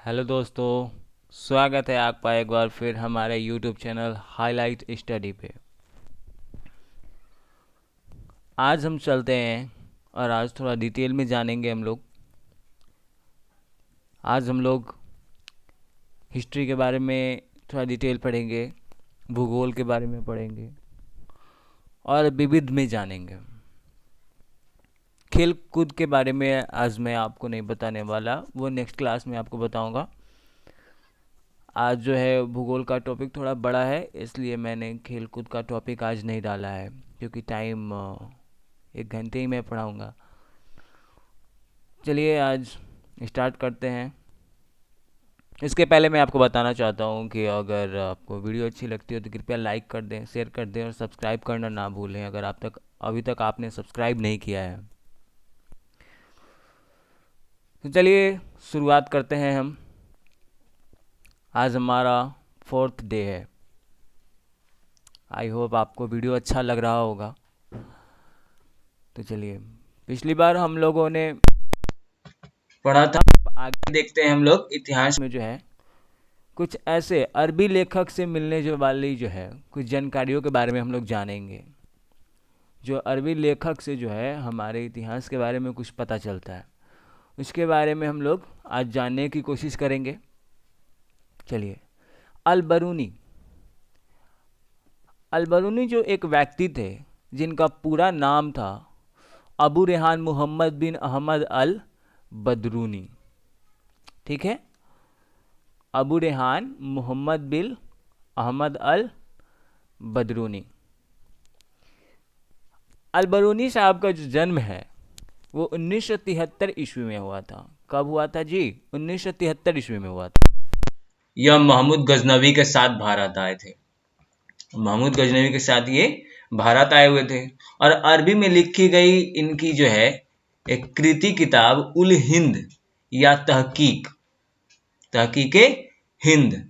Hello दोस्तों, स्वागत है आपका एक बार फिर हमारे यूट्यूब चैनल हाईलाइट स्टडी पे। आज हम चलते हैं और आज थोड़ा डिटेल में जानेंगे हम लोग। आज हम लोग हिस्ट्री के बारे में थोड़ा डिटेल पढ़ेंगे, भूगोल के बारे में पढ़ेंगे और विविध में जानेंगे। खेल कूद के बारे में आज मैं आपको नहीं बताने वाला, वो नेक्स्ट क्लास में आपको बताऊंगा। आज जो है भूगोल का टॉपिक थोड़ा बड़ा है, इसलिए मैंने खेल कूद का टॉपिक आज नहीं डाला है, क्योंकि टाइम 1 घंटे ही मैं पढ़ाऊँगा। चलिए आज स्टार्ट करते हैं। इसके पहले मैं आपको बताना चाहता हूँ कि अगर आपको वीडियो अच्छी लगती हो तो कृपया लाइक कर दें, शेयर कर दें और सब्सक्राइब करना ना भूलें अगर अभी तक आपने सब्सक्राइब नहीं किया है। तो चलिए शुरुआत करते हैं हम। आज हमारा 4th डे है। आई होप आपको वीडियो अच्छा लग रहा होगा। तो चलिए, पिछली बार हम लोगों ने पढ़ा था, आगे देखते हैं हम लोग इतिहास में जो है कुछ ऐसे अरबी लेखक से मिलने जो वाली जो है कुछ जानकारियों के बारे में हम लोग जानेंगे। जो अरबी लेखक से जो है हमारे इतिहास के बारे में कुछ पता चलता है, उसके बारे में हम लोग आज जानने की कोशिश करेंगे। चलिए, अल बरूनी। अल बरूनी जो एक व्यक्ति थे जिनका पूरा नाम था अबू रेहान मोहम्मद बिन अहमद अल बदरूनी। ठीक है, अबू रेहान मोहम्मद बिन अहमद अल बदरूनी। अल बरूनी साहब का जो जन्म है वो 1973 ईस्वी में हुआ था। कब हुआ था जी? 1973 ईस्वी में हुआ था। यह महमूद गजनवी के साथ भारत आए थे। महमूद गजनवी के साथ ये भारत आए हुए थे और अरबी में लिखी गई इनकी जो है एक कृति किताब उल हिंद या तहकीक तहकीके हिंद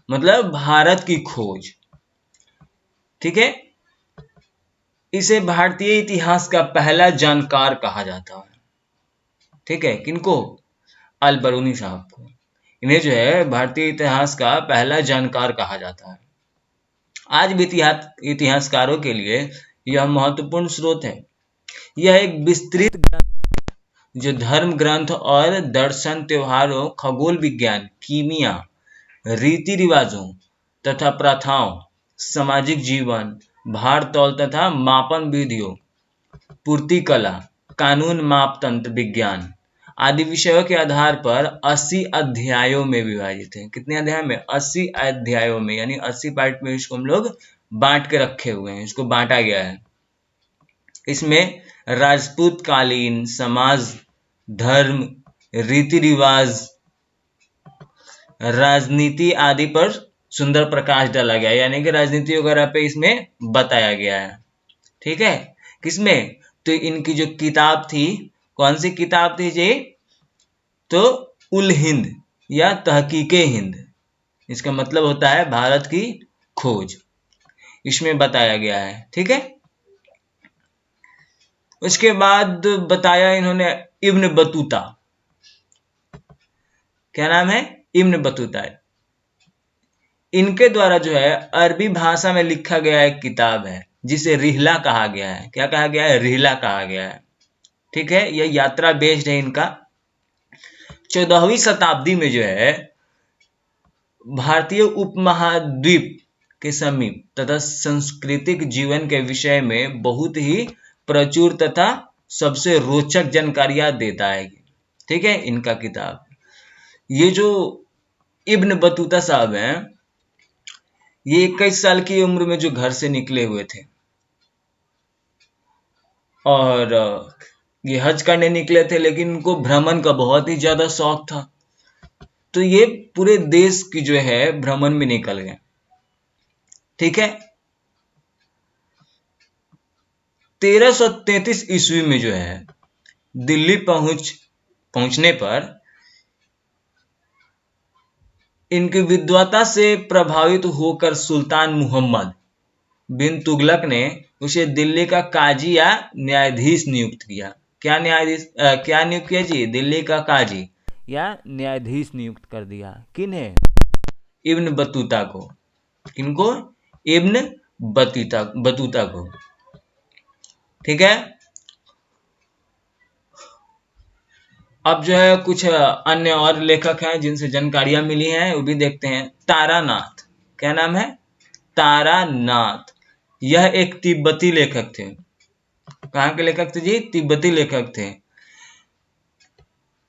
मतलब भारत की खोज। ठीक है, इसे भारतीय इतिहास का पहला जानकार कहा जाता है। ठीक है, किनको? अल बरूनी साहब को। इन्हें जो है भारतीय इतिहास का पहला जानकार कहा जाता है। आज भी इतिहासकारों के लिए यह महत्वपूर्ण स्रोत है। यह एक विस्तृत ग्रंथ जो धर्म ग्रंथ और दर्शन, त्योहारों, खगोल विज्ञान, कीमिया, रीति रिवाजों तथा प्रथाओं, सामाजिक जीवन, भार तौल तथा मापन विधियों, पूर्ति कला, कानून, मापतंत्र विज्ञान आदि विषयों के आधार पर 80 अध्यायों में विभाजित है। कितने अध्याय में? 80 अध्यायों में, यानी 80 पार्ट में इसको हम लोग बांट के रखे हुए हैं, इसको बांटा गया है। इसमें राजपूत कालीन समाज, धर्म, रीति रिवाज, राजनीति आदि पर सुंदर प्रकाश डाला गया, यानी कि राजनीति वगैरह पे इसमें बताया गया है। ठीक है, किसमें? तो इनकी जो किताब थी, कौन सी किताब थी जी? तो उल हिंद या तहकीके हिंद, इसका मतलब होता है भारत की खोज, इसमें बताया गया है। ठीक है, उसके बाद बताया इन्होंने इब्न बतूता। क्या नाम है? Ibn Battuta. इनके द्वारा जो है अरबी भाषा में लिखा गया एक किताब है जिसे रिहला कहा गया है। क्या कहा गया है? रिहला कहा गया है। ठीक है, यह यात्रा बेस्ड है इनका। 14वीं शताब्दी में जो है भारतीय उपमहाद्वीप के समीप तथा सांस्कृतिक जीवन के विषय में बहुत ही प्रचुर तथा सबसे रोचक जानकारियां देता है। ठीक है, इनका किताब। ये जो इब्न बतूता साहब हैं, ये 21 साल की उम्र में जो घर से निकले हुए थे और ये हज करने निकले थे, लेकिन उनको भ्रमण का बहुत ही ज्यादा शौक था, तो ये पूरे देश की जो है भ्रमण में निकल गए। ठीक है, 1333 ईस्वी में जो है दिल्ली पहुंचने पर इनकी विद्वता से प्रभावित होकर सुल्तान मुहम्मद बिन तुगलक ने उसे दिल्ली का काजी या न्यायाधीश नियुक्त किया। क्या नियुक्त किया जी? दिल्ली का काजी या न्यायाधीश नियुक्त कर दिया। किन्हें? इब्न बतूता को। किनको? इब्न बतूता को। ठीक है। अब जो है कुछ अन्य और लेखक हैं जिनसे जानकारियां मिली हैं, वो भी देखते हैं। तारानाथ, क्या नाम है? तारानाथ। यह एक तिब्बती लेखक थे। कहाँ के लेखक थे जी? तिब्बती लेखक थे।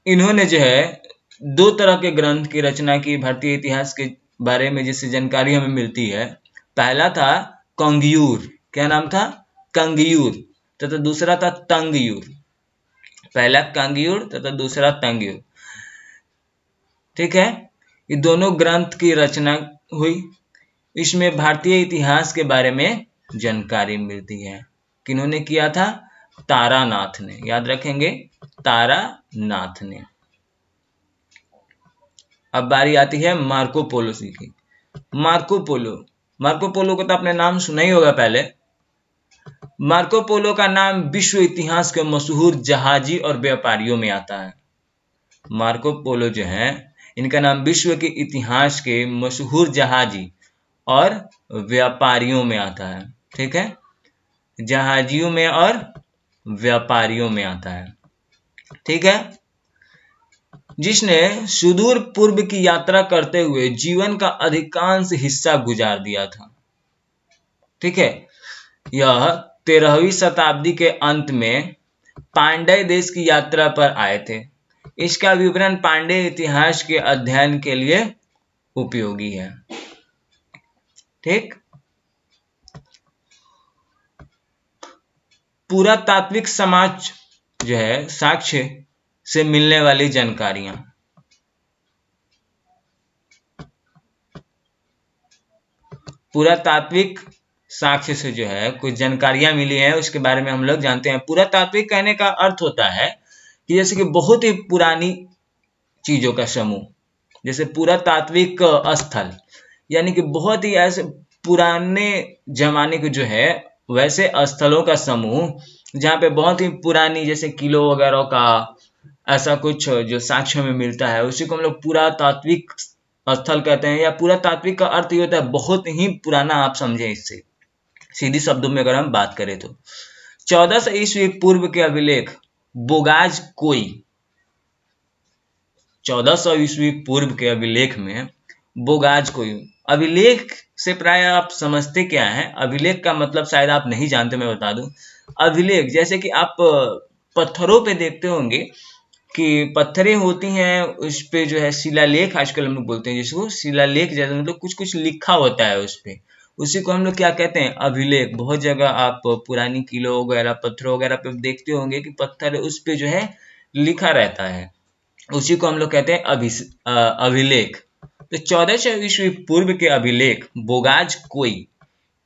इन्होंने जो है दो तरह के ग्रंथ की रचना की भारतीय इतिहास के बारे में, जिससे जानकारी हमें मिलती है। पहला था कंगयूर। क्या नाम था? कंगयूर। तथा दूसरा था तंगयूर। पहला कंगयूर तथा दूसरा तंगयूर। ठीक है। ये दोनों ग्रंथ की रचना हुई। इसमें भारतीय इतिहास के बारे में जानकारी मिलती है। किन्होंने किया था? तारानाथ ने। याद रखेंगे, तारानाथ ने। अब बारी आती है मार्को पोलो की। मार्को पोलो को तो आपने नाम सुना ही होगा पहले। मार्को पोलो का नाम विश्व इतिहास के मशहूर जहाजी और व्यापारियों में आता है। मार्को पोलो जो है, इनका नाम विश्व के इतिहास के मशहूर जहाजी और व्यापारियों में आता है। ठीक है, जहाजियों में और व्यापारियों में आता है। ठीक है, जिसने सुदूर पूर्व की यात्रा करते हुए जीवन का अधिकांश हिस्सा गुजार दिया था। ठीक है, यह 13वीं शताब्दी के अंत में पांड्य देश की यात्रा पर आए थे। इसका विवरण पांड्य इतिहास के अध्ययन के लिए उपयोगी है। ठीक, पुरातात्विक समाज जो है, साक्ष्य से मिलने वाली जानकारियां। पुरातात्विक साक्ष्य से जो है कुछ जानकारियां मिली हैं, उसके बारे में हम लोग जानते हैं। पुरातात्विक कहने का अर्थ होता है कि जैसे कि बहुत ही पुरानी चीजों का समूह। जैसे पुरातात्विक स्थल यानी कि बहुत ही ऐसे पुराने जमाने के जो है वैसे स्थलों का समूह, जहाँ पे बहुत ही पुरानी जैसे किलो वगैरह का ऐसा कुछ जो साक्ष्य में मिलता है, उसी को हम लोग पुरातात्विक स्थल कहते हैं। या पुरातात्विक का अर्थ ये होता है बहुत ही पुराना। आप समझें, इससे सीधी शब्दों में अगर हम बात करें तो 1400 ईस्वी पूर्व के अभिलेख बोगाज कोई, 1400 ईस्वी पूर्व के अभिलेख में बोगाज कोई। अभिलेख से प्राय आप समझते क्या है? अभिलेख का मतलब शायद आप नहीं जानते, मैं बता दूं। अभिलेख जैसे कि आप पत्थरों पे देखते होंगे कि पत्थरें होती हैं, उस पे जो है शिलालेख आजकल हम लोग बोलते हैं, जिसको शिलालेख जैसे मतलब कुछ कुछ लिखा होता है उस पे, उसी को हम लोग क्या कहते हैं? अभिलेख। बहुत जगह आप पुरानी किलो वगैरह पत्थरों वगैरह पे देखते होंगे कि पत्थर उस पे जो है लिखा रहता है, उसी को हम लोग कहते हैं अभिलेख। तो 1400 ईस्वी पूर्व के अभिलेख बोगाज कोई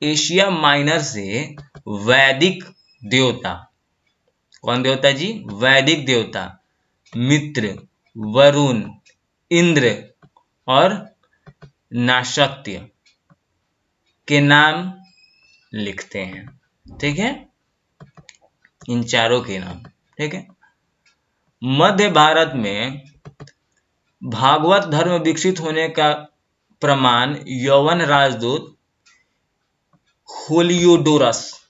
एशिया माइनर से वैदिक देवता, कौन देवता जी? वैदिक देवता मित्र, वरुण, इंद्र और नाशक्य के नाम लिखते हैं। ठीक है, इन चारों के नाम। ठीक है, मध्य भारत में भागवत धर्म विकसित होने का प्रमाण यवन राजदूत होलियोडोरस,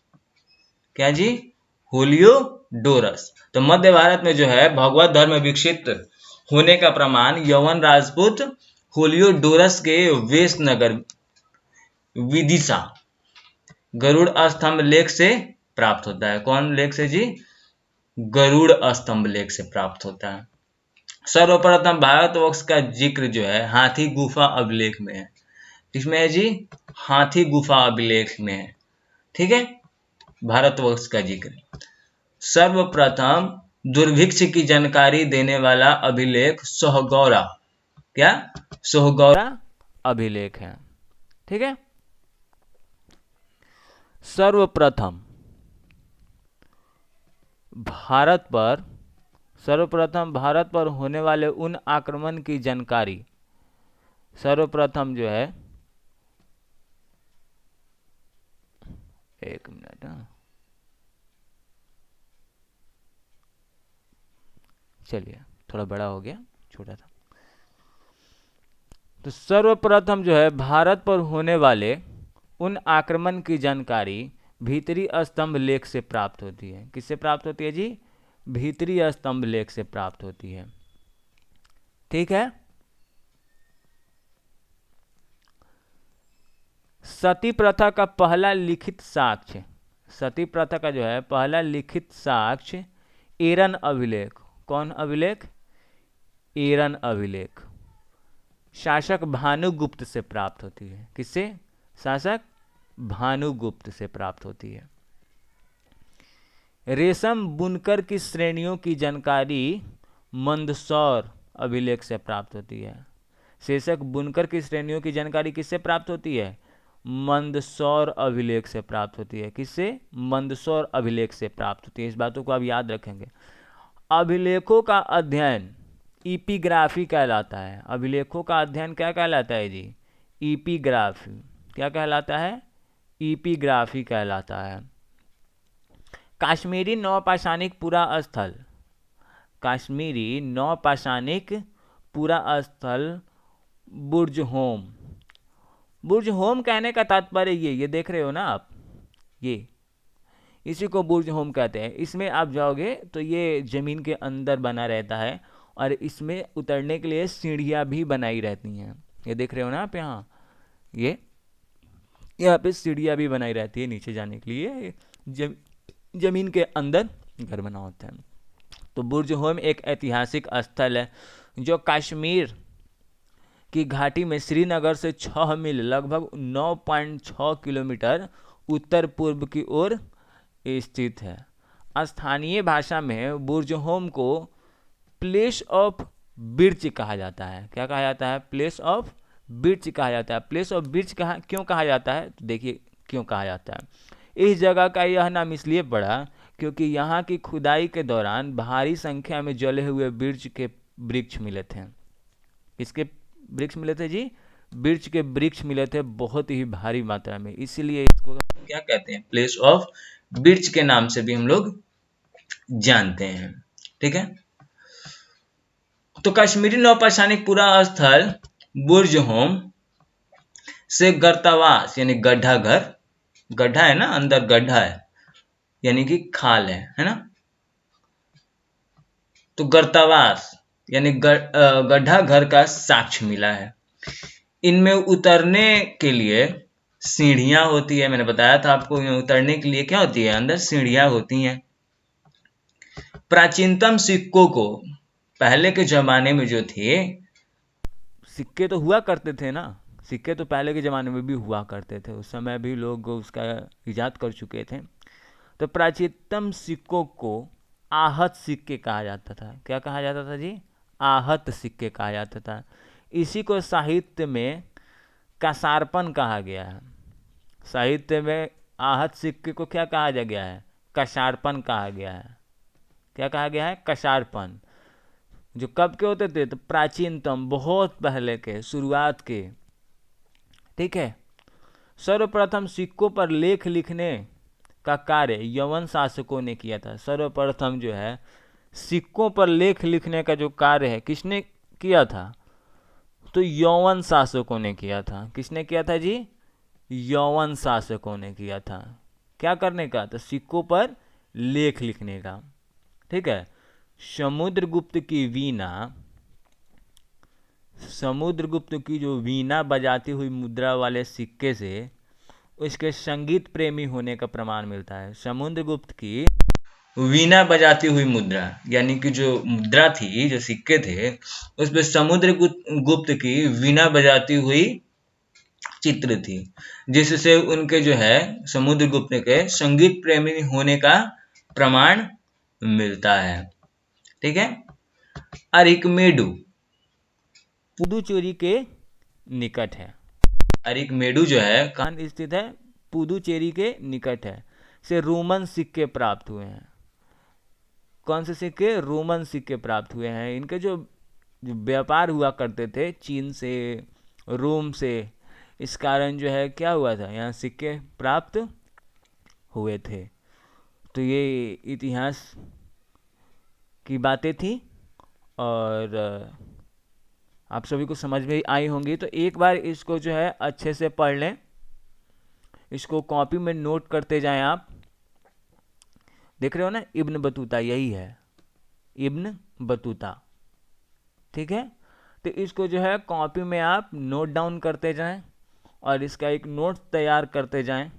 क्या जी? होलियोडोरस। तो मध्य भारत में जो है भगवत धर्म विकसित होने का प्रमाण यवन राजपूत होलियोडोरस के वेश नगर विदिशा गरुड़ स्तंभ लेख से प्राप्त होता है। कौन लेख से जी? गरुड़ स्तंभ लेख से प्राप्त होता है। सर्वप्रथम भारतवर्ष का जिक्र जो है हाथी गुफा अभिलेख में है। इसमें है जी, हाथी गुफा अभिलेख में है। ठीक है, भारतवर्ष का जिक्र। सर्वप्रथम दुर्भिक्ष की जानकारी देने वाला अभिलेख सोहगौरा, क्या? सोहगौरा अभिलेख है। ठीक है, सर्वप्रथम भारत पर होने वाले उन आक्रमण की जानकारी सर्वप्रथम जो है, एक मिनट, चलिए थोड़ा बड़ा हो गया। छोटा था। तो सर्वप्रथम जो है भारत पर होने वाले उन आक्रमण की जानकारी भीतरी स्तंभ लेख से प्राप्त होती है। किससे प्राप्त होती है जी? भीतरी स्तंभ लेख से प्राप्त होती है। ठीक है। सती प्रथा का पहला लिखित साक्ष्य, सती प्रथा का जो है पहला लिखित साक्ष्य एरन अभिलेख। कौन अभिलेख? एरन अभिलेख शासक भानुगुप्त से प्राप्त होती है। किससे? शासक भानुगुप्त से प्राप्त होती है। रेशम बुनकर की श्रेणियों की जानकारी मंदसौर अभिलेख से प्राप्त होती है। शेषक बुनकर की श्रेणियों की जानकारी किससे प्राप्त होती है? मंदसौर अभिलेख से प्राप्त होती है। किससे? मंदसौर अभिलेख से प्राप्त होती है। इस बातों को आप याद रखेंगे। अभिलेखों का अध्ययन इपिग्राफी कहलाता है। अभिलेखों का अध्ययन क्या कहलाता है जी? इपिग्राफी। क्या कहलाता है? इपिग्राफी कहलाता है। काश्मीरी नौपाषाणिक पुरा स्थल, काश्मीरी नौपाषाणिक पुरा स्थल बुर्ज होम। बुर्ज होम कहने का तात्पर्य ये देख रहे हो ना आप, ये इसी को बुर्ज होम कहते हैं। इसमें आप जाओगे तो ये ज़मीन के अंदर बना रहता है और इसमें उतरने के लिए सीढ़ियाँ भी बनाई रहती हैं। ये देख रहे हो ना आप, ये यहाँ पे सीढ़ियाँ भी बनाई रहती है नीचे जाने के लिए। ज़मीन के अंदर घर बना होता है। तो बुर्ज होम एक ऐतिहासिक स्थल है जो कश्मीर की घाटी में श्रीनगर से 6 मील लगभग 9.6 किलोमीटर उत्तर पूर्व की ओर स्थित है। स्थानीय भाषा में बुर्ज होम को प्लेस ऑफ बिर्च कहा जाता है। क्या कहा जाता है? प्लेस ऑफ बिर्च कहा जाता है। प्लेस ऑफ बिर्च क्यों कहा जाता है? तो देखिए क्यों कहा जाता है। इस जगह का यह नाम इसलिए पड़ा क्योंकि यहाँ की खुदाई के दौरान भारी संख्या में जले हुए बिर्च के वृक्ष मिले थे। किसके वृक्ष मिले थे जी? बिर्च के वृक्ष मिले थे बहुत ही भारी मात्रा में, इसीलिए इसको क्या कहते हैं? प्लेस ऑफ बिर्च के नाम से भी हम लोग जानते हैं। ठीक है। तो कश्मीरी नौपाषाणिक पुरा स्थल बुर्ज होम से गर्तावास यानी गड्ढा घर, गड्ढा है ना, अंदर गड्ढा है यानी कि खाल है ना। तो गर्तावास यानी गड्ढा घर का साक्ष्य मिला है। इनमें उतरने के लिए सीढ़ियां होती है। मैंने बताया था आपको, उतरने के लिए क्या होती है? अंदर सीढ़ियां होती हैं। प्राचीनतम सिक्कों को पहले के जमाने में जो थे, सिक्के तो हुआ करते थे ना, सिक्के तो पहले के ज़माने में भी हुआ करते थे, उस समय भी लोग उसका इजाद कर चुके थे। तो प्राचीनतम सिक्कों को आहत सिक्के कहा जाता था। क्या कहा जाता था जी? आहत सिक्के कहा जाता था। इसी को साहित्य में कसारपन कहा गया है। साहित्य में आहत सिक्के को क्या कहा जा गया है? कसारपन कहा गया है। क्या कहा गया है? कसारपन। जो कब के होते थे? तो प्राचीनतम, बहुत पहले के, शुरुआत के। ठीक है। सर्वप्रथम सिक्कों पर लेख लिखने का कार्य यवन शासकों ने किया था। सर्वप्रथम जो है सिक्कों पर लेख लिखने का जो कार्य है किसने किया था? तो यवन शासकों ने किया था। किसने किया था जी? यवन शासकों ने किया था। क्या करने का? तो सिक्कों पर लेख लिखने का। ठीक है। समुद्रगुप्त की वीणा, समुद्रगुप्त की जो वीणा बजाती हुई मुद्रा वाले सिक्के से उसके संगीत प्रेमी होने का प्रमाण मिलता है। समुद्रगुप्त की वीणा बजाती हुई मुद्रा यानी कि जो मुद्रा थी, जो सिक्के थे, उस पे समुद्रगुप्त की वीणा बजाती हुई चित्र थी, जिससे उनके जो है समुद्रगुप्त के संगीत प्रेमी होने का प्रमाण मिलता है। ठीक है। अरिकमेडु पुदुचेरी के निकट है। अरिकमेडु जो है कहाँ स्थित है? पुदुचेरी के निकट है। से रोमन सिक्के प्राप्त हुए हैं। कौन से सिक्के? रोमन सिक्के प्राप्त हुए हैं। इनके जो व्यापार हुआ करते थे चीन से, रोम से, इस कारण जो है क्या हुआ था, यहाँ सिक्के प्राप्त हुए थे। तो ये इतिहास की बातें थी और आप सभी को समझ में आई होंगी। तो एक बार इसको जो है अच्छे से पढ़ लें, इसको कॉपी में नोट करते जाएं आप। देख रहे हो ना, इब्न बतूता यही है, इब्न बतूता, ठीक है। तो इसको जो है कॉपी में आप नोट डाउन करते जाएं और इसका एक नोट तैयार करते जाएं,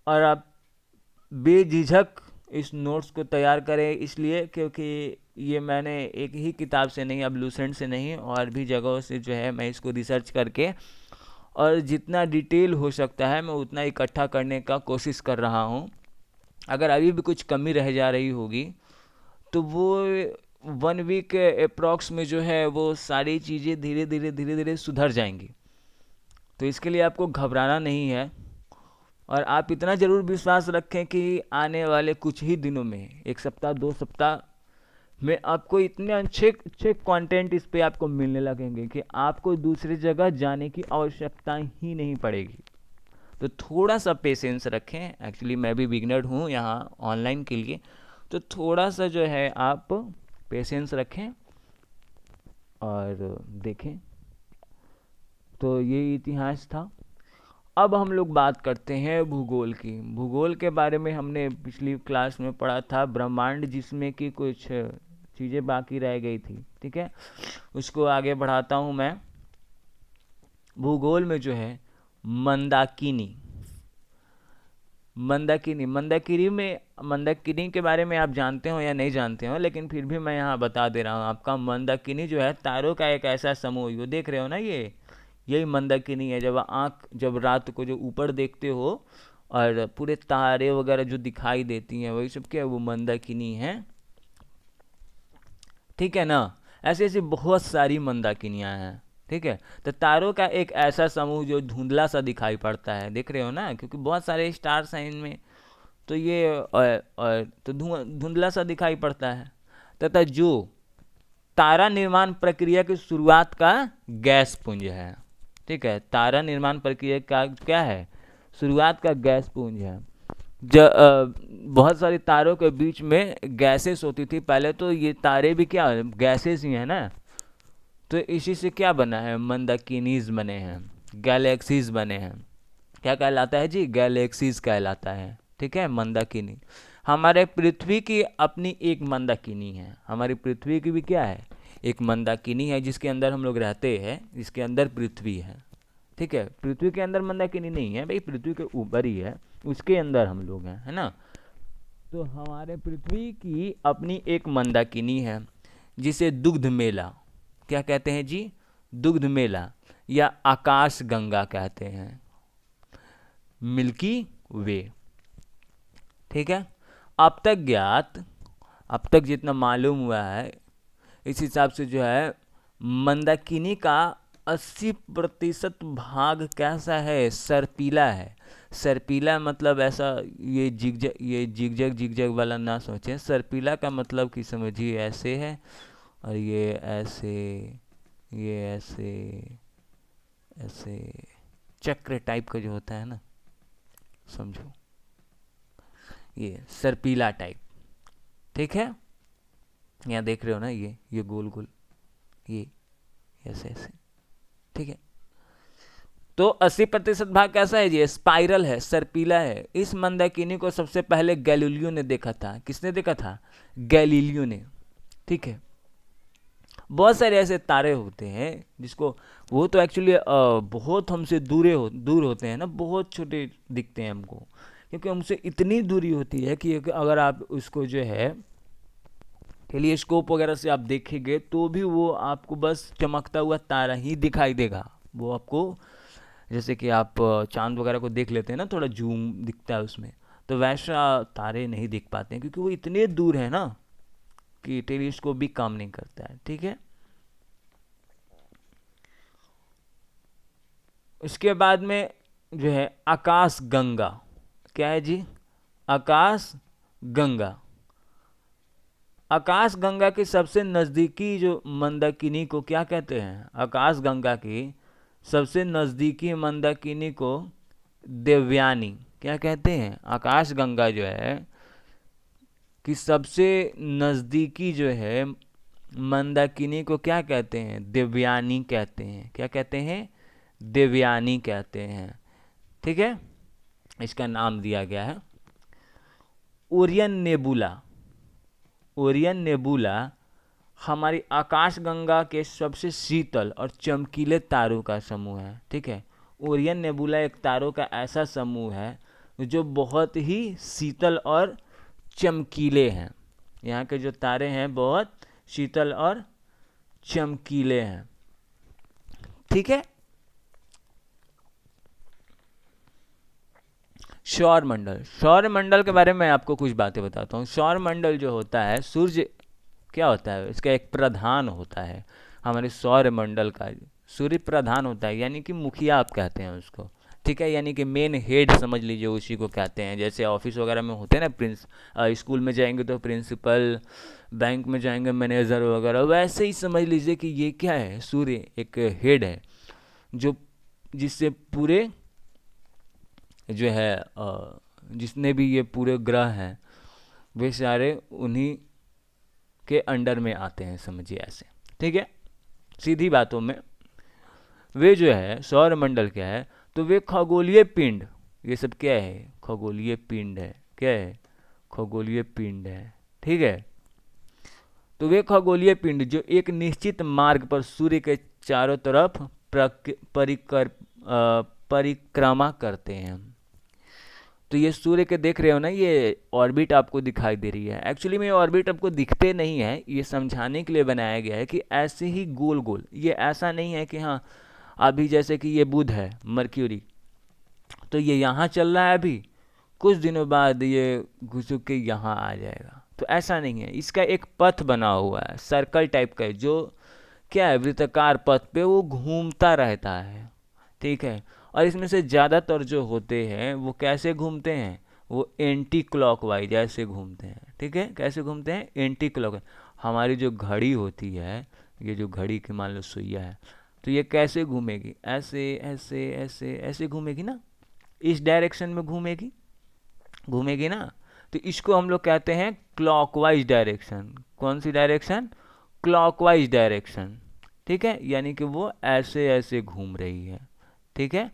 और आप बेझिझक इस नोट्स को तैयार करें, इसलिए क्योंकि ये मैंने एक ही किताब से नहीं, अब लूसेंट से नहीं, और भी जगहों से जो है मैं इसको रिसर्च करके और जितना डिटेल हो सकता है मैं उतना इकट्ठा करने का कोशिश कर रहा हूँ। अगर अभी भी कुछ कमी रह जा रही होगी तो वो 1 वीक अप्रॉक्स में जो है वो सारी चीज़ें धीरे धीरे सुधर जाएंगी। तो इसके लिए आपको घबराना नहीं है, और आप इतना ज़रूर विश्वास रखें कि आने वाले कुछ ही दिनों में, 1 सप्ताह 2 सप्ताह में, आपको इतने अच्छे अच्छे कंटेंट इस पे आपको मिलने लगेंगे कि आपको दूसरी जगह जाने की आवश्यकता ही नहीं पड़ेगी। तो थोड़ा सा पेशेंस रखें। एक्चुअली मैं भी बिगनर हूँ यहाँ ऑनलाइन के लिए, तो थोड़ा सा जो है आप पेशेंस रखें और देखें। तो ये इतिहास था। अब हम लोग बात करते हैं भूगोल की। भूगोल के बारे में हमने पिछली क्लास में पढ़ा था ब्रह्मांड, जिसमें कि कुछ चीज़ें बाकी रह गई थी, ठीक है। उसको आगे बढ़ाता हूँ मैं। भूगोल में जो है मंदाकिनी, मंदाकिनी के बारे में आप जानते हो या नहीं जानते हो, लेकिन फिर भी मैं यहाँ बता दे रहा हूँ आपका। मंदाकिनी जो है तारों का एक ऐसा समूह, ये देख रहे हो ना, यही मंदाकिनी है। जब रात को जो ऊपर देखते हो और पूरे तारे वगैरह जो दिखाई देती हैं, वही सब क्या है, वो मंदाकिनी है, ठीक है ना। ऐसी ऐसी बहुत सारी मंदाकिनियाँ हैं, ठीक है। तो तारों का एक ऐसा समूह जो धुंधला सा दिखाई पड़ता है, देख रहे हो ना, क्योंकि बहुत सारे स्टार्स हैं इनमें, तो ये तो धुंधला सा दिखाई पड़ता है। तथा जो तारा निर्माण प्रक्रिया की शुरुआत का गैस पुंज है, ठीक है। तारा निर्माण प्रक्रिया का क्या है, शुरुआत का गैस पुंज है। बहुत सारे तारों के बीच में गैसेस होती थी पहले, तो ये तारे भी क्या गैसेस ही हैं ना। तो इसी से क्या बना है, मंदाकिनीज बने हैं, गैलेक्सीज बने हैं। क्या कहलाता है जी, गैलेक्सीज कहलाता है, ठीक है, मंदाकिनी। हमारे पृथ्वी की अपनी एक मंदाकिनी है, हमारी पृथ्वी की भी क्या है, एक मंदाकिनी है, जिसके अंदर हम लोग रहते हैं, जिसके अंदर पृथ्वी है, ठीक है। पृथ्वी के अंदर मंदाकिनी नहीं है भाई, पृथ्वी के ऊपर ही है, उसके अंदर हम लोग हैं, है ना। तो हमारे पृथ्वी की अपनी एक मंदाकिनी है, जिसे दुग्ध मेला क्या कहते हैं जी, दुग्ध मेला या आकाश गंगा कहते हैं, मिल्की वे, ठीक है। अब तक जितना मालूम हुआ है, इस हिसाब से जो है मंदाकिनी का 80% भाग कैसा है, सर्पीला है। सर्पीला मतलब ऐसा, ये जिगजग वाला ना सोचें। सर्पीला का मतलब कि समझिए ऐसे है, और ये ऐसे, ये ऐसे ऐसे चक्र टाइप का जो होता है ना, समझो, ये सर्पीला टाइप, ठीक है। यहाँ देख रहे हो ना, ये गोल गोल, ये ऐसे ऐसे, ठीक है। तो 80% भाग कैसा है जी, स्पाइरल है, सर्पीला है। इस मंदाकिनी को सबसे पहले गैलीलियो ने देखा था। किसने देखा था, गैलीलियो ने, ठीक है। बहुत सारे ऐसे तारे होते हैं जिसको, वो तो एक्चुअली बहुत हमसे दूर होते हैं ना, बहुत छोटे दिखते हैं हमको, क्योंकि हमसे इतनी दूरी होती है कि अगर आप उसको जो है टेलीस्कोप वगैरह से आप देखेंगे तो भी वो आपको बस चमकता हुआ तारा ही दिखाई देगा। वो आपको, जैसे कि आप चांद वगैरह को देख लेते हैं ना, थोड़ा जूम दिखता है उसमें, तो वैसा तारे नहीं दिख पाते हैं, क्योंकि वो इतने दूर है ना कि टेलीस्कोप भी काम नहीं करता है, ठीक है। उसके बाद में जो है आकाश गंगा, क्या है जी, आकाश गंगा। आकाश गंगा की सबसे नज़दीकी जो मंदाकिनी को क्या कहते हैं, आकाश गंगा की सबसे नज़दीकी मंदाकिनी को देवयानी क्या कहते हैं। आकाश गंगा जो है कि सबसे नज़दीकी जो है मंदाकिनी को क्या कहते हैं? देवयानी कहते हैं। क्या कहते हैं? देवयानी कहते हैं। ठीक है, इसका नाम दिया गया है। ओरियन नेबुला, ओरियन नेबुला हमारी आकाशगंगा के सबसे शीतल और चमकीले तारों का समूह है। ठीक है, ओरियन नेबुला एक तारों का ऐसा समूह है जो बहुत ही शीतल और चमकीले हैं। यहाँ के जो तारे हैं बहुत शीतल और चमकीले हैं। ठीक है, सौर मंडल, सौर मंडल के बारे में आपको कुछ बातें बताता हूँ। सौर मंडल जो होता है, सूर्य क्या होता है, इसका एक प्रधान होता है हमारे सौर मंडल का। सूर्य प्रधान होता है, यानी कि मुखिया आप कहते हैं उसको। ठीक है, यानी कि मेन हेड समझ लीजिए, उसी को कहते हैं। जैसे ऑफिस वगैरह में होते हैं ना, स्कूल में जाएंगे तो प्रिंसिपल, बैंक में जाएंगे मैनेजर वगैरह, वैसे ही समझ लीजिए कि ये क्या है, सूर्य एक हेड है जो जिससे पूरे जो है जितने भी ये पूरे ग्रह हैं वे सारे उन्हीं के अंडर में आते हैं, समझिए ऐसे। ठीक है, सीधी बातों में वे जो है सौर मंडल क्या है, तो वे खगोलीय पिंड, ये सब क्या है, खगोलीय पिंड है। क्या है? खगोलीय पिंड है। ठीक है, तो वे खगोलीय पिंड जो एक निश्चित मार्ग पर सूर्य के चारों तरफ परिक्रमा करते हैं। तो ये सूर्य के देख रहे हो ना, ये ऑर्बिट आपको दिखाई दे रही है। एक्चुअली में ऑर्बिट आपको दिखते नहीं है, ये समझाने के लिए बनाया गया है कि ऐसे ही गोल गोल, ये ऐसा नहीं है कि हाँ अभी जैसे कि ये बुध है, मर्क्यूरी, तो ये यहाँ चल रहा है, अभी कुछ दिनों बाद ये घुसुक के यहाँ आ जाएगा, तो ऐसा नहीं है। इसका एक पथ बना हुआ है, सर्कल टाइप का है, जो क्या है, वृत्ताकार पथ पे वो घूमता रहता है। ठीक है, और इसमें से ज़्यादातर जो होते हैं वो कैसे घूमते हैं, वो एंटी क्लॉकवाइज ऐसे घूमते हैं। ठीक है, कैसे घूमते हैं, एंटी क्लॉक। हमारी जो घड़ी होती है, ये जो घड़ी की मान लो सुइया है, तो ये कैसे घूमेगी, ऐसे ऐसे ऐसे ऐसे घूमेगी ना, इस डायरेक्शन में घूमेगी, घूमेगी ना। तो इसको हम लोग कहते हैं क्लॉकवाइज डायरेक्शन। कौन सी डायरेक्शन? Clockwise direction. ठीक है, यानी कि वो ऐसे ऐसे घूम रही है। ठीक है,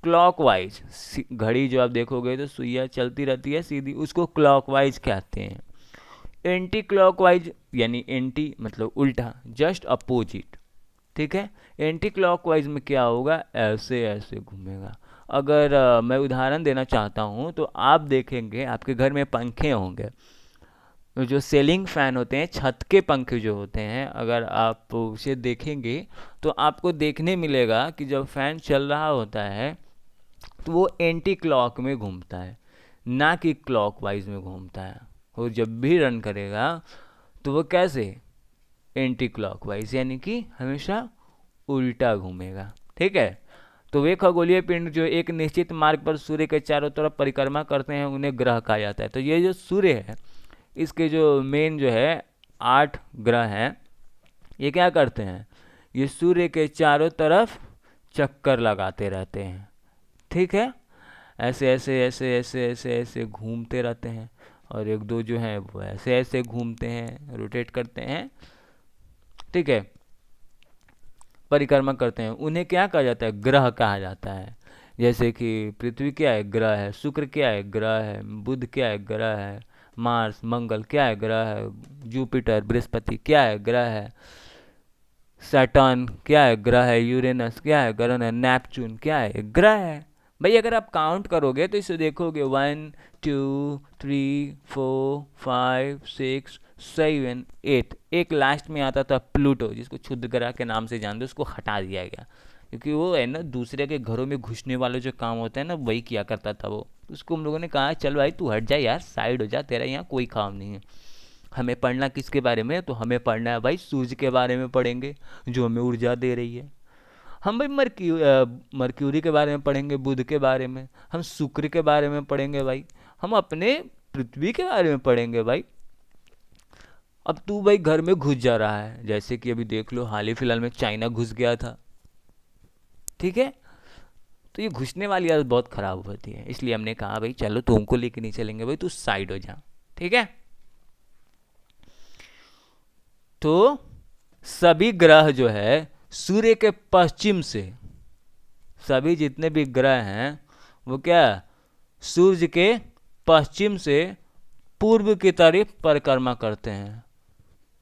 क्लॉकवाइज। घड़ी जो आप देखोगे तो सुइया चलती रहती है सीधी, उसको क्लॉकवाइज कहते हैं। एंटी क्लॉकवाइज यानी एंटी मतलब उल्टा, जस्ट अपोजिट। ठीक है, एंटी क्लॉकवाइज में क्या होगा, ऐसे ऐसे घूमेगा। अगर मैं उदाहरण देना चाहता हूँ तो आप देखेंगे आपके घर में पंखे होंगे, जो सीलिंग फैन होते हैं, छत के पंखे जो होते हैं, अगर आप उसे देखेंगे तो आपको देखने मिलेगा कि जब फैन चल रहा होता है तो वो एंटी क्लॉक में घूमता है, ना कि क्लॉकवाइज में घूमता है। वो जब भी रन करेगा तो वो कैसे, एंटी क्लॉकवाइज, यानी कि हमेशा उल्टा घूमेगा। ठीक है, तो वे खगोलीय पिंड जो एक निश्चित मार्ग पर सूर्य के चारों तरफ परिक्रमा करते हैं उन्हें ग्रह कहा जाता है। तो ये जो सूर्य है, इसके जो मेन जो है 8 ग्रह हैं, ये क्या करते हैं, ये सूर्य के चारों तरफ चक्कर लगाते रहते हैं। ठीक है, ऐसे ऐसे ऐसे ऐसे ऐसे ऐसे घूमते रहते हैं, और एक दो जो हैं वो ऐसे ऐसे घूमते हैं, रोटेट करते हैं। ठीक है, परिक्रमा करते हैं, उन्हें क्या कहा जाता है, ग्रह कहा जाता है। जैसे कि पृथ्वी क्या है, ग्रह है। शुक्र क्या है, ग्रह है। बुध क्या है, ग्रह है। मार्स मंगल क्या है, ग्रह है। जुपिटर बृहस्पति क्या है, ग्रह है। सैटर्न क्या है, ग्रह है। यूरेनस क्या है, ग्रह है। नेपच्यून क्या है, ग्रह है। भाई अगर आप काउंट करोगे तो इसे देखोगे 1 2 3 4 5 6 7 8, एक लास्ट में आता था प्लूटो, जिसको क्षुद्र ग्रह के नाम से जानते, उसको हटा दिया गया क्योंकि वो है ना दूसरे के घरों में घुसने वाले जो काम होते हैं ना, वही किया करता था वो। उसको हम लोगों ने कहा चल भाई तू हट जा यार, साइड हो जा, तेरा यहाँ कोई काम नहीं है। हमें पढ़ना किसके बारे में, तो हमें पढ़ना है भाई सूर्य के बारे में पढ़ेंगे, जो हमें ऊर्जा दे रही है। हम भाई मर्क्यूरी के बारे में पढ़ेंगे, बुध के बारे में, हम शुक्र के बारे में पढ़ेंगे भाई, हम अपने पृथ्वी के बारे में पढ़ेंगे भाई। अब तू भाई घर में घुस जा रहा है, जैसे कि अभी देख लो हाल ही फिलहाल में चाइना घुस गया था। ठीक है, तो ये घुसने वाली आदत बहुत खराब होती है, इसलिए हमने कहा भाई चलो तुमको लेके नहीं चलेंगे भाई, तू साइड हो जा। ठीक है, तो सभी ग्रह जो है सूर्य के पश्चिम से, सभी जितने भी ग्रह हैं वो क्या, सूर्य के पश्चिम से पूर्व की तरफ परिक्रमा करते हैं।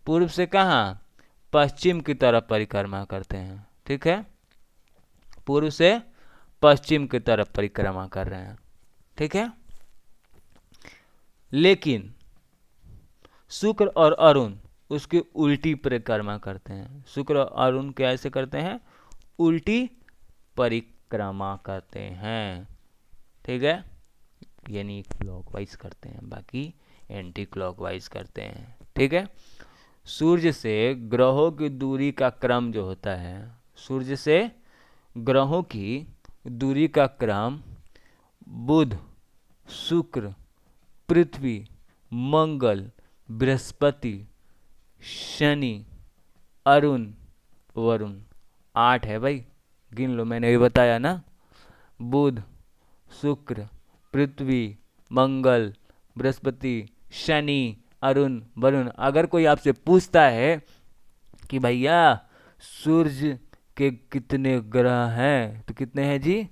पूर्व से कहाँ, पश्चिम की तरफ परिक्रमा करते हैं। ठीक है, पूर्व से पश्चिम की तरफ परिक्रमा कर रहे हैं। ठीक है, लेकिन शुक्र और अरुण उसकी उल्टी परिक्रमा करते हैं। शुक्र और अरुण कैसे करते हैं, उल्टी परिक्रमा करते हैं। ठीक है, यानी क्लॉकवाइज करते हैं, बाकी एंटी क्लॉकवाइज करते हैं। ठीक है, सूर्य से ग्रहों की दूरी का क्रम जो होता है, सूर्य से ग्रहों की दूरी का क्रम बुध, शुक्र, पृथ्वी, मंगल, बृहस्पति, शनि, अरुण, वरुण, 8 है भाई, गिन लो, मैंने भी बताया ना। बुध, शुक्र, पृथ्वी, मंगल, बृहस्पति, शनि, अरुण, वरुण। अगर कोई आपसे पूछता है कि भैया सूर्य के कितने ग्रह हैं, तो कितने हैं जी,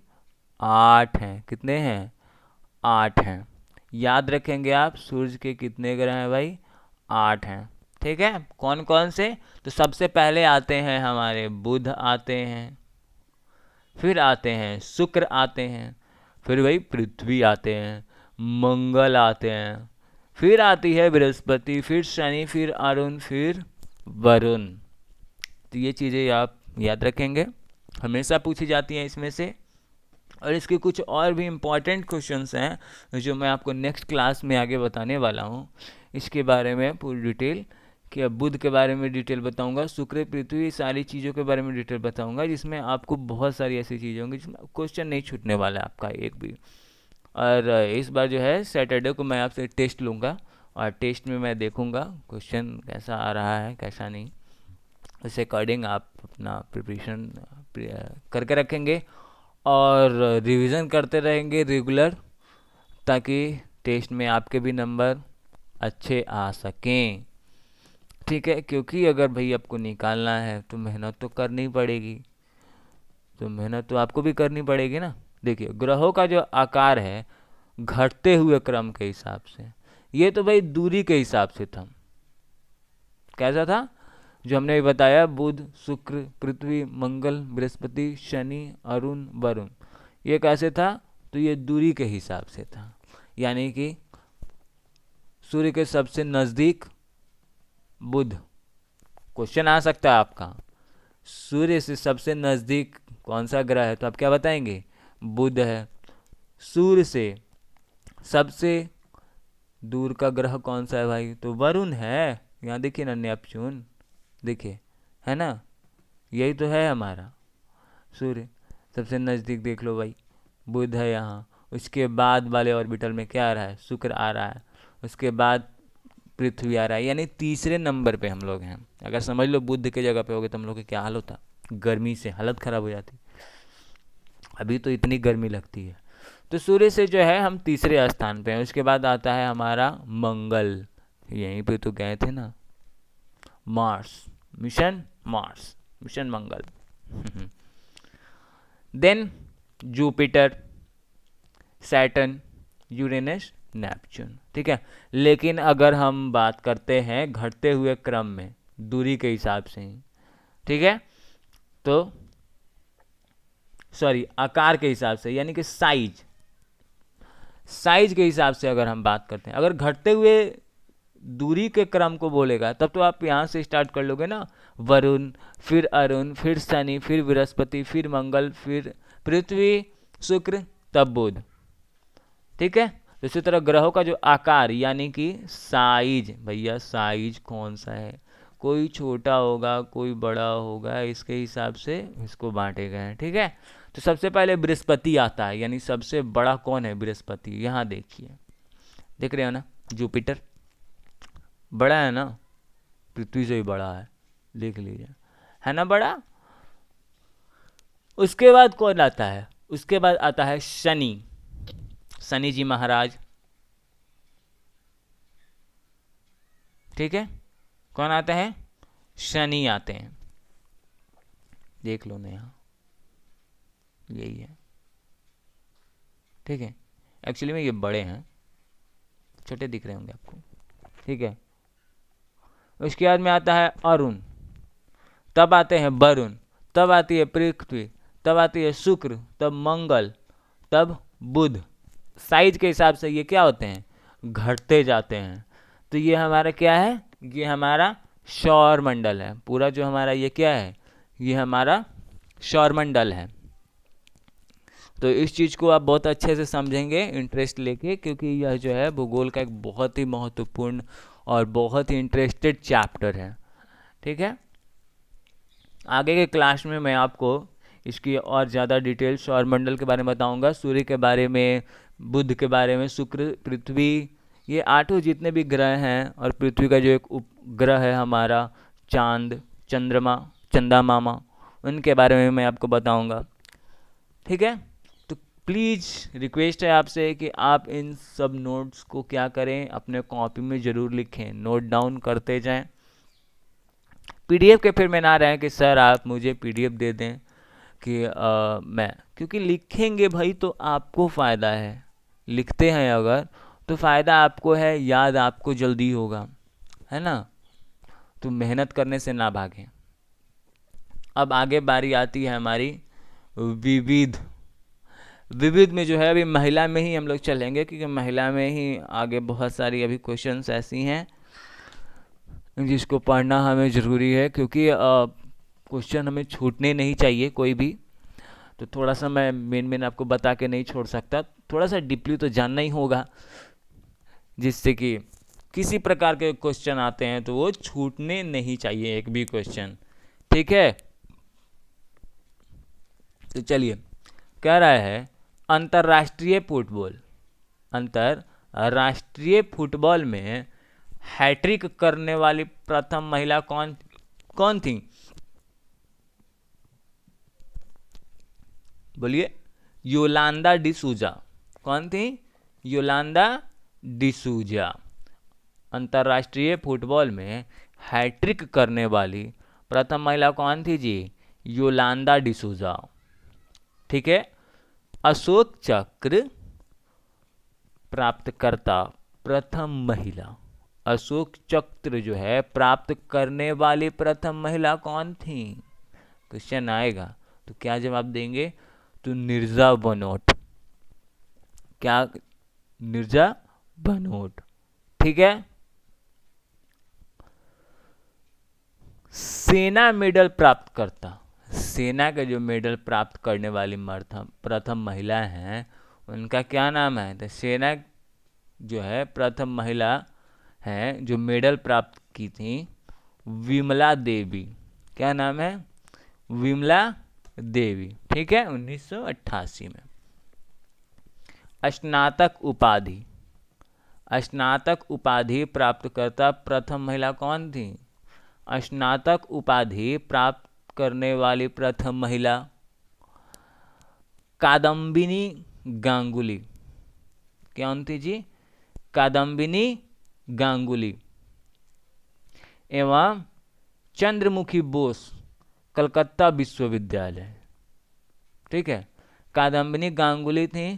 8 हैं। कितने हैं, 8 हैं। याद रखेंगे आप, सूर्य के कितने ग्रह हैं भाई, 8 हैं। ठीक है, कौन कौन से, तो सबसे पहले आते हैं हमारे बुध आते हैं, फिर आते हैं शुक्र आते हैं, फिर वही पृथ्वी आते हैं, मंगल आते हैं, फिर आती है बृहस्पति, फिर शनि, फिर अरुण, फिर वरुण। तो ये चीज़ें आप याद रखेंगे, हमेशा पूछी जाती हैं इसमें से। और इसके कुछ और भी इम्पॉर्टेंट क्वेश्चंस हैं जो मैं आपको नेक्स्ट क्लास में आगे बताने वाला हूँ। इसके बारे में पूरी डिटेल, कि अब बुध के बारे में डिटेल बताऊंगा, शुक्र, पृथ्वी, सारी चीज़ों के बारे में डिटेल बताऊंगा, जिसमें आपको बहुत सारी ऐसी चीज़ें होंगी जिसमें क्वेश्चन नहीं छूटने वाला है आपका एक भी। और इस बार जो है सैटरडे को मैं आपसे टेस्ट लूँगा, और टेस्ट में मैं देखूँगा क्वेश्चन कैसा आ रहा है कैसा नहीं, उस अकॉर्डिंग आप अपना प्रिपरेशन करके रखेंगे और रिवीजन करते रहेंगे रेगुलर, ताकि टेस्ट में आपके भी नंबर अच्छे आ सकें। ठीक है, क्योंकि अगर भाई आपको निकालना है तो मेहनत तो करनी पड़ेगी, तो मेहनत तो आपको भी करनी पड़ेगी ना। देखिए, ग्रहों का जो आकार है घटते हुए क्रम के हिसाब से, ये तो भाई दूरी के हिसाब से था। कैसा था, जो हमने बताया, बुध, शुक्र, पृथ्वी, मंगल, बृहस्पति, शनि, अरुण, वरुण, ये कैसे था, तो ये दूरी के हिसाब से था। यानी कि सूर्य के सबसे नज़दीक बुध, क्वेश्चन आ सकता है आपका, सूर्य से सबसे नज़दीक कौन सा ग्रह है, तो आप क्या बताएंगे, बुध है। सूर्य से सबसे दूर का ग्रह कौन सा है भाई, तो वरुण है। यहाँ देखिए ना, नेपच्यून, देखिए, है ना, यही तो है हमारा सूर्य सबसे नज़दीक, देख लो भाई, बुध है यहाँ। उसके बाद वाले ऑर्बिटल में क्या आ रहा है, शुक्र आ रहा है, उसके बाद पृथ्वी आ रहा है, यानी तीसरे नंबर पे हम लोग हैं। अगर समझ लो बुध के जगह पे हो गए तो हम लोग की क्या हाल होता, गर्मी से हालत ख़राब हो जाती, अभी तो इतनी गर्मी लगती है। तो सूर्य से जो है हम तीसरे स्थान पे हैं। उसके बाद आता है हमारा मंगल, यहीं पे तो गए थे ना, Mars, mission Mars, mission Mangal. Then Jupiter, Saturn, Uranus, Neptune. ठीक है, लेकिन अगर हम बात करते हैं घटते हुए क्रम में, दूरी के हिसाब से ही, ठीक है, तो सॉरी आकार के हिसाब से, यानी कि साइज, साइज के हिसाब से अगर हम बात करते हैं, अगर घटते हुए दूरी के क्रम को बोलेगा तब तो आप यहाँ से स्टार्ट कर लोगे ना, वरुण, फिर अरुण, फिर शनि, फिर बृहस्पति, फिर मंगल, फिर पृथ्वी, शुक्र, तब बुध। ठीक है, इसी तरह ग्रहों का जो आकार यानी कि साइज, भैया साइज कौन सा है, कोई छोटा होगा कोई बड़ा होगा, इसके हिसाब से इसको बांटे गए हैं। ठीक है, तो सबसे पहले बृहस्पति आता है, यानी सबसे बड़ा कौन है, बृहस्पति। यहाँ देखिए, देख रहे हो ना, जुपिटर बड़ा है ना, पृथ्वी से भी बड़ा है, देख लीजिए, है ना बड़ा। उसके बाद कौन आता है, उसके बाद आता है शनि, शनि जी महाराज। ठीक है, कौन आता है, शनि आते हैं। देख लो ना यहाँ, यही है, ठीक है। एक्चुअली में ये बड़े हैं, छोटे दिख रहे होंगे आपको, ठीक है। उसके बाद में आता है अरुण, तब आते हैं वरुण, तब आती है पृथ्वी, तब आती है शुक्र, तब मंगल, तब बुध। साइज के हिसाब से ये क्या होते हैं, घटते जाते हैं। तो ये हमारा क्या है, ये हमारा सौर मंडल है। पूरा जो हमारा ये क्या है, ये हमारा सौर मंडल है। तो इस चीज़ को आप बहुत अच्छे से समझेंगे इंटरेस्ट लेके, क्योंकि यह जो है भूगोल का एक बहुत ही महत्वपूर्ण और बहुत ही इंटरेस्टेड चैप्टर है, ठीक है। आगे के क्लास में मैं आपको इसकी और ज़्यादा डिटेल सौरमंडल के बारे में बताऊंगा, सूर्य के बारे में, बुध के बारे में, शुक्र, पृथ्वी, ये आठों जितने भी ग्रह हैं, और पृथ्वी का जो एक उपग्रह है हमारा चांद, चंद्रमा, चंदा मामा, उनके बारे में मैं आपको बताऊंगा, ठीक है। तो प्लीज़ रिक्वेस्ट है आपसे कि आप इन सब नोट्स को क्या करें, अपने कॉपी में ज़रूर लिखें, नोट डाउन करते जाएं। पीडीएफ के फिर में ना रहे कि सर आप मुझे पीडीएफ दे दें कि मैं, क्योंकि लिखेंगे भाई तो आपको फ़ायदा है, लिखते हैं अगर तो फ़ायदा आपको है, याद आपको जल्दी होगा, है ना। तो मेहनत करने से ना भागें। अब आगे बारी आती है हमारी विविध। विविध में जो है अभी महिला में ही हम लोग चलेंगे, क्योंकि महिला में ही आगे बहुत सारी अभी क्वेश्चंस ऐसी हैं जिसको पढ़ना हमें ज़रूरी है, क्योंकि क्वेश्चन हमें छूटने नहीं चाहिए कोई भी। तो थोड़ा सा मैं मेन आपको बता के नहीं छोड़ सकता, थोड़ा सा डीपली तो जानना ही होगा, जिससे कि किसी प्रकार के क्वेश्चन आते हैं तो वो छूटने नहीं चाहिए एक भी क्वेश्चन, ठीक है। तो चलिए, कह रहा है अंतर्राष्ट्रीय फुटबॉल, अंतर्राष्ट्रीय फुटबॉल में हैट्रिक करने वाली प्रथम महिला कौन कौन थी, बोलिए। योलांदा डिसूजा। कौन थी, योलांदा डिसूजा। अंतर्राष्ट्रीय फुटबॉल में हैट्रिक करने वाली प्रथम महिला कौन थी जी, योलांदा डिसूजा, ठीक है। अशोक चक्र प्राप्तकर्ता प्रथम महिला, अशोक चक्र जो है प्राप्त करने वाली प्रथम महिला कौन थी, क्वेश्चन आएगा तो क्या जवाब देंगे, तो नीरजा बनोट। क्या, नीरजा बनोट, ठीक है। सेना मेडल प्राप्त करता, सेना के जो मेडल प्राप्त करने वाली प्रथम महिला हैं उनका क्या नाम है, तो सेना जो है प्रथम महिला हैं जो मेडल प्राप्त की थी, विमला देवी। क्या नाम है, विमला देवी, ठीक है, 1988 में। स्नातक उपाधि, स्नातक उपाधि प्राप्तकर्ता प्रथम महिला कौन थी, स्नातक उपाधि प्राप्त करने वाली प्रथम महिला कादम्बिनी गांगुली। कौन थी जी, कादम्बिनी गांगुली। एवं चंद्रमुखी बोस, कलकत्ता विश्वविद्यालय, ठीक है। कादम्बिनी गांगुली थी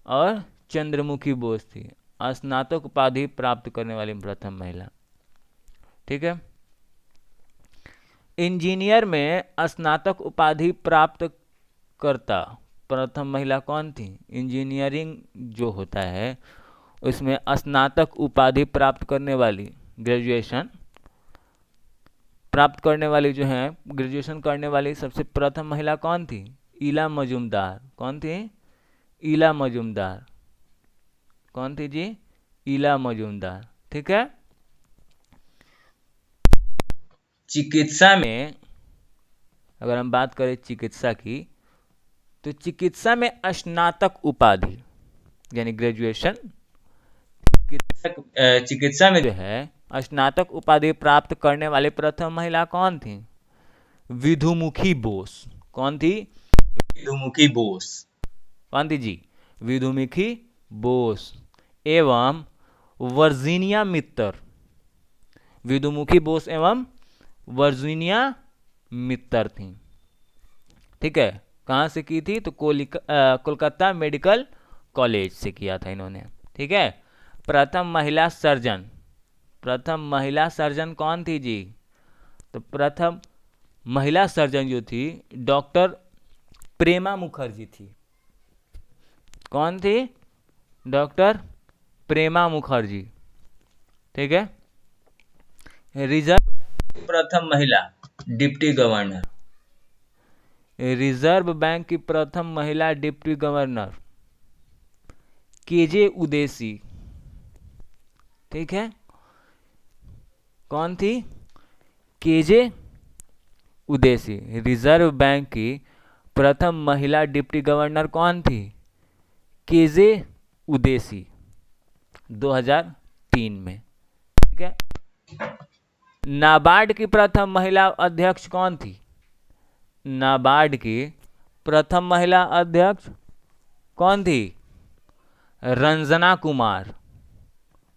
और चंद्रमुखी बोस थी, स्नातक उपाधि प्राप्त करने वाली प्रथम महिला, ठीक है। इंजीनियर में स्नातक उपाधि प्राप्त करता प्रथम महिला कौन थी, इंजीनियरिंग जो होता है उसमें स्नातक उपाधि प्राप्त करने वाली, ग्रेजुएशन प्राप्त करने वाली जो है, ग्रेजुएशन करने वाली सबसे प्रथम महिला कौन थी, ईला मजुमदार। कौन थी, ईला मजुमदार। कौन थी जी, ईला मजुमदार, ठीक है। चिकित्सा में अगर हम बात करें चिकित्सा की, तो चिकित्सा में स्नातक उपाधि यानी ग्रेजुएशन, चिकित्सा में जो है स्नातक उपाधि प्राप्त करने वाली प्रथम महिला कौन थी, विधुमुखी बोस। कौन थी, विधुमुखी बोस। कौन थी जी, विधुमुखी बोस। एवं वर्जीनिया मित्तर, विधुमुखी बोस एवं वर्जीनिया मित्तर थी। ठीक है, कहाँ से की थी? तो कोलकाता मेडिकल कॉलेज से किया था इन्होंने। ठीक है। प्रथम महिला सर्जन, प्रथम महिला सर्जन कौन थी जी? तो प्रथम महिला सर्जन जो थी डॉक्टर प्रेमा मुखर्जी थी। कौन थी? डॉक्टर प्रेमा मुखर्जी। ठीक है। रिजर्व प्रथम महिला डिप्टी गवर्नर। रिजर्व बैंक की प्रथम महिला डिप्टी गवर्नर केजे उदेसी। ठीक है, कौन थी? केजे उदेसी। रिजर्व बैंक की प्रथम महिला डिप्टी गवर्नर कौन थी? केजे उदेसी, 2003 में। ठीक है। नाबार्ड की प्रथम महिला अध्यक्ष कौन थी? नाबार्ड की प्रथम महिला अध्यक्ष कौन थी? रंजना कुमार।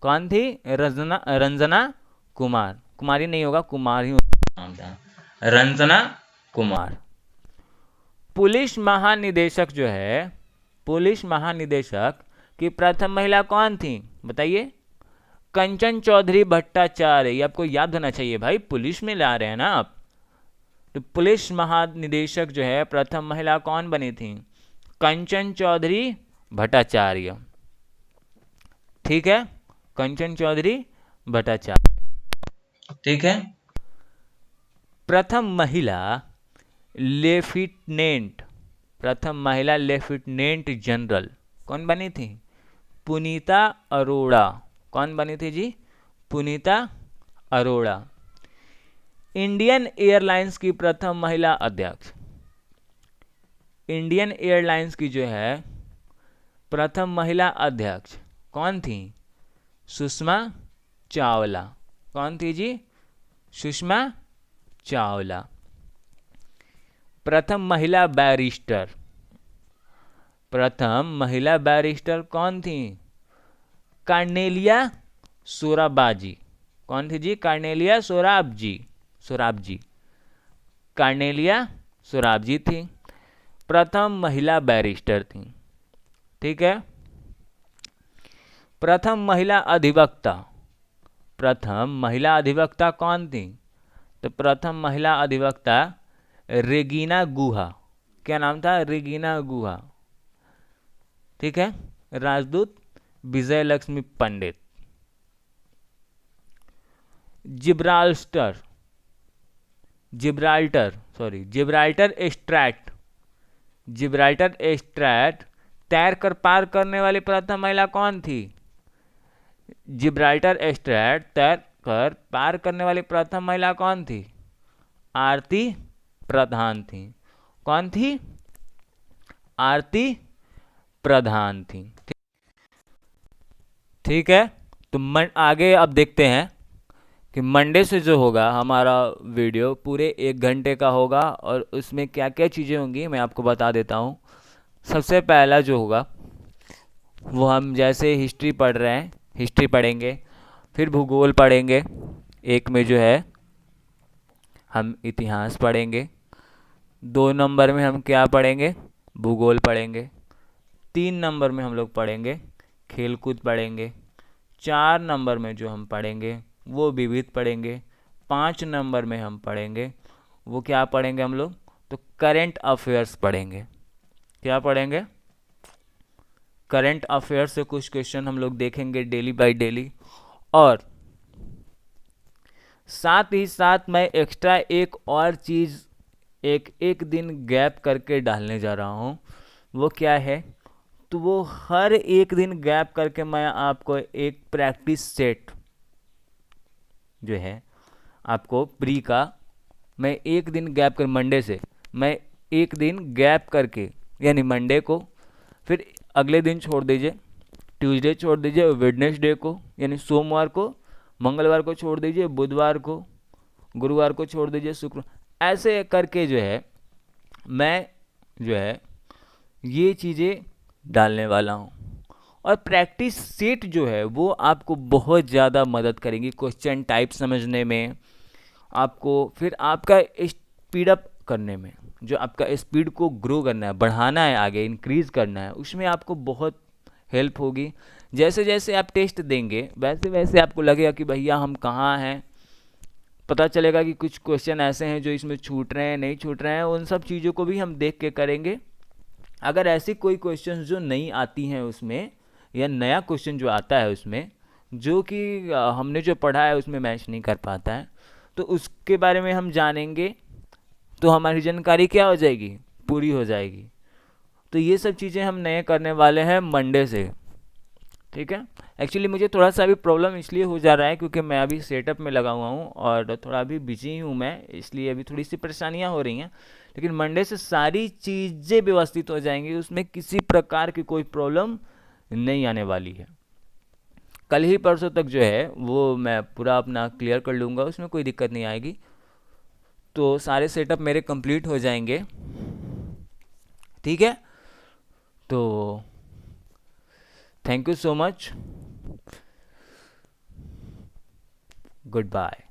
कौन थी? रंजना कुमार। कुमारी नहीं होगा, कुमार ही नाम था, रंजना कुमार। पुलिस महानिदेशक जो है, पुलिस महानिदेशक की प्रथम महिला कौन थी? बताइए। कंचन चौधरी भट्टाचार्य। ये आपको याद होना चाहिए भाई, पुलिस में ला रहे हैं ना आप। तो पुलिस महानिदेशक जो है प्रथम महिला कौन बनी थी? कंचन चौधरी भट्टाचार्य। ठीक है, कंचन चौधरी भट्टाचार्य। ठीक है। प्रथम महिला लेफ्टिनेंट, प्रथम महिला लेफ्टिनेंट जनरल कौन बनी थी? पुनीता अरोड़ा। कौन बनी थी जी? पुनीता अरोड़ा। इंडियन एयरलाइंस की प्रथम महिला अध्यक्ष, इंडियन एयरलाइंस की जो है प्रथम महिला अध्यक्ष कौन थी? सुषमा चावला। कौन थी जी? सुषमा चावला। प्रथम महिला बैरिस्टर, प्रथम महिला बैरिस्टर कौन थी? कार्नेलिया सोराबजी। कौन थी जी? कार्नेलिया सोराबजी। सोराबजी, कार्नेलिया सोराबजी थी, प्रथम महिला बैरिस्टर थी। ठीक है। प्रथम महिला अधिवक्ता, प्रथम महिला अधिवक्ता कौन थी? तो प्रथम महिला अधिवक्ता रेगीना गुहा। क्या नाम था? रेगीना गुहा। ठीक है। राजदूत Vijay Lakshmi Pandit. Gibraltar, Gibraltar strait, Gibraltar strait तैर कर पार करने वाली प्रथम महिला कौन थी? जिब्राल्टर स्ट्रैट तैर कर पार करने वाली प्रथम महिला कौन थी? आरती प्रधान थी। कौन थी? आरती प्रधान थी। ठीक है। तो आगे अब देखते हैं कि मंडे से जो होगा हमारा वीडियो पूरे 1 घंटे का होगा और उसमें क्या क्या चीज़ें होंगी मैं आपको बता देता हूँ। सबसे पहला जो होगा वो हम जैसे हिस्ट्री पढ़ रहे हैं, हिस्ट्री पढ़ेंगे, फिर भूगोल पढ़ेंगे, एक में जो है हम इतिहास पढ़ेंगे, 2 नंबर में हम क्या पढ़ेंगे? भूगोल पढ़ेंगे, 3 नंबर में हम लोग पढ़ेंगे खेलकूद पढ़ेंगे, 4 नंबर में जो हम पढ़ेंगे वो विविध पढ़ेंगे, 5 नंबर में हम पढ़ेंगे वो क्या पढ़ेंगे हम लोग? तो करंट अफेयर्स पढ़ेंगे। क्या पढ़ेंगे? करंट अफेयर्स से कुछ क्वेश्चन हम लोग देखेंगे डेली बाय डेली। और साथ ही साथ मैं एक्स्ट्रा एक और चीज़ एक दिन गैप करके डालने जा रहा हूँ। वो क्या है? तो वो हर एक दिन गैप करके मैं आपको एक प्रैक्टिस सेट जो है आपको प्री का, मैं एक दिन गैप कर, मंडे से मैं एक दिन गैप करके, यानी मंडे को, फिर अगले दिन छोड़ दीजिए, ट्यूसडे छोड़ दीजिए, वेडनेसडे को यानी सोमवार को, मंगलवार को छोड़ दीजिए, बुधवार को, गुरुवार को छोड़ दीजिए, शुक्र, ऐसे करके जो है मैं जो है ये चीज़ें डालने वाला हूँ। और प्रैक्टिस सेट जो है वो आपको बहुत ज़्यादा मदद करेंगी क्वेश्चन टाइप समझने में आपको फिर आपका स्पीड अप करने में, जो आपका स्पीड को ग्रो करना है, बढ़ाना है, आगे इंक्रीज करना है, उसमें आपको बहुत हेल्प होगी। जैसे जैसे आप टेस्ट देंगे वैसे वैसे आपको लगेगा कि भैया हम कहाँ हैं, पता चलेगा कि कुछ क्वेश्चन ऐसे हैं जो इसमें छूट रहे हैं, नहीं छूट रहे हैं, उन सब चीज़ों को भी हम देख के करेंगे। अगर ऐसी कोई क्वेश्चन जो नहीं आती हैं उसमें, या नया क्वेश्चन जो आता है उसमें, जो कि हमने जो पढ़ा है उसमें मैच नहीं कर पाता है, तो उसके बारे में हम जानेंगे, तो हमारी जानकारी क्या हो जाएगी, पूरी हो जाएगी। तो ये सब चीज़ें हम नए करने वाले हैं मंडे से, ठीक है। एक्चुअली मुझे थोड़ा सा अभी प्रॉब्लम इसलिए हो जा रहा है क्योंकि मैं अभी सेटअप में लगा हुआ हूँ और थोड़ा अभी बिजी हूँ मैं, इसलिए अभी थोड़ी सी परेशानियाँ हो रही हैं। लेकिन मंडे से सारी चीज़ें व्यवस्थित हो जाएंगी, उसमें किसी प्रकार की कोई प्रॉब्लम नहीं आने वाली है। कल ही परसों तक जो है वो मैं पूरा अपना क्लियर कर लूँगा, उसमें कोई दिक्कत नहीं आएगी। तो सारे सेटअप मेरे कंप्लीट हो जाएंगे, ठीक है। तो thank you so much, good bye.